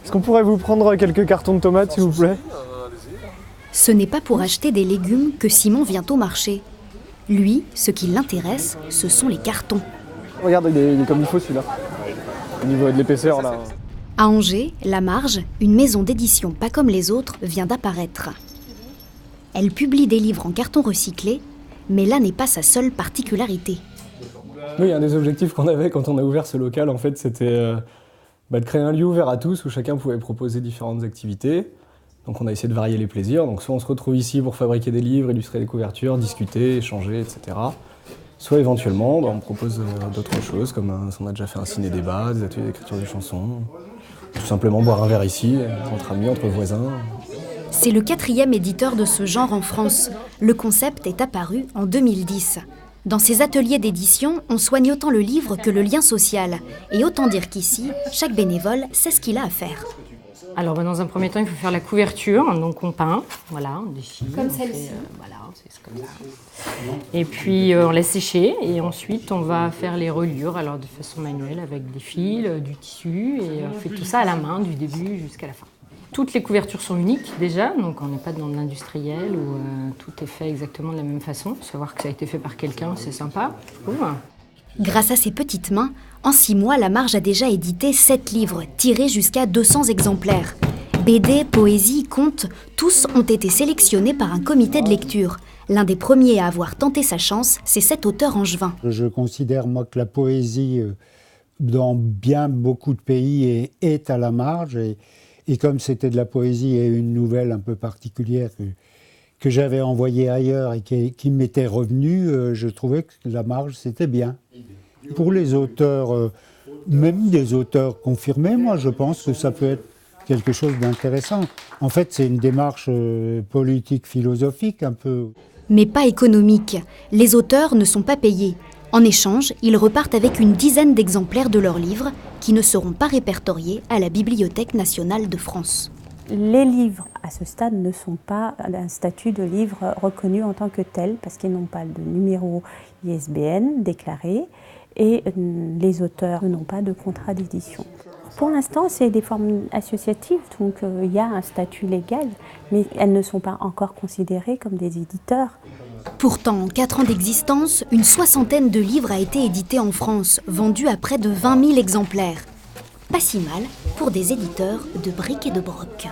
Est-ce qu'on pourrait vous prendre quelques cartons de tomates, s'il vous plaît? Ce n'est pas pour acheter des légumes que Simon vient au marché. Lui, ce qui l'intéresse, ce sont les cartons. Regarde, il est comme il faut celui-là. Au niveau de l'épaisseur, là. À Angers, La Marge, une maison d'édition pas comme les autres, vient d'apparaître. Elle publie des livres en carton recyclé, mais là n'est pas sa seule particularité. Oui, un des objectifs qu'on avait quand on a ouvert ce local, en fait, c'était de créer un lieu ouvert à tous où chacun pouvait proposer différentes activités. Donc on a essayé de varier les plaisirs. Donc soit on se retrouve ici pour fabriquer des livres, illustrer des couvertures, discuter, échanger, etc. Soit éventuellement, on propose d'autres choses, comme on a déjà fait un ciné-débat, des ateliers d'écriture de chansons. Tout simplement boire un verre ici, entre amis, entre voisins. C'est le 4e éditeur de ce genre en France. Le concept est apparu en 2010. Dans ces ateliers d'édition, on soigne autant le livre que le lien social. Et autant dire qu'ici, chaque bénévole sait ce qu'il a à faire. Alors dans un premier temps, il faut faire la couverture, donc on peint, voilà, on déchire. Comme celle-ci. Voilà, c'est comme ça. Et puis on laisse sécher et ensuite on va faire les reliures, alors de façon manuelle avec des fils, du tissu et on fait tout ça à la main du début jusqu'à la fin. Toutes les couvertures sont uniques déjà, donc on n'est pas dans l'industriel où tout est fait exactement de la même façon. Savoir que ça a été fait par quelqu'un, c'est sympa, je trouve. Grâce à ses petites mains, en 6 mois, La Marge a déjà édité 7 livres, tirés jusqu'à 200 exemplaires. BD, poésie, contes, tous ont été sélectionnés par un comité de lecture. L'un des premiers à avoir tenté sa chance, c'est cet auteur angevin. Je considère, moi, que la poésie, dans bien beaucoup de pays, est à la marge. Et comme c'était de la poésie et une nouvelle un peu particulière que j'avais envoyée ailleurs et qui m'était revenue, je trouvais que la marge, c'était bien. Pour les auteurs, même des auteurs confirmés, moi, je pense que ça peut être quelque chose d'intéressant. En fait, c'est une démarche politique, philosophique, un peu. Mais pas économique. Les auteurs ne sont pas payés. En échange, ils repartent avec une dizaine d'exemplaires de leurs livres qui ne seront pas répertoriés à la Bibliothèque nationale de France. Les livres, à ce stade, ne sont pas un statut de livre reconnu en tant que tel, parce qu'ils n'ont pas de numéro ISBN déclaré, et les auteurs n'ont pas de contrat d'édition. Pour l'instant, c'est des formes associatives, donc il y a un statut légal, mais elles ne sont pas encore considérées comme des éditeurs. Pourtant, en 4 ans d'existence, une 60aine de livres a été édité en France, vendus à près de 20 000 exemplaires. Pas si mal pour des éditeurs de bric et de broc.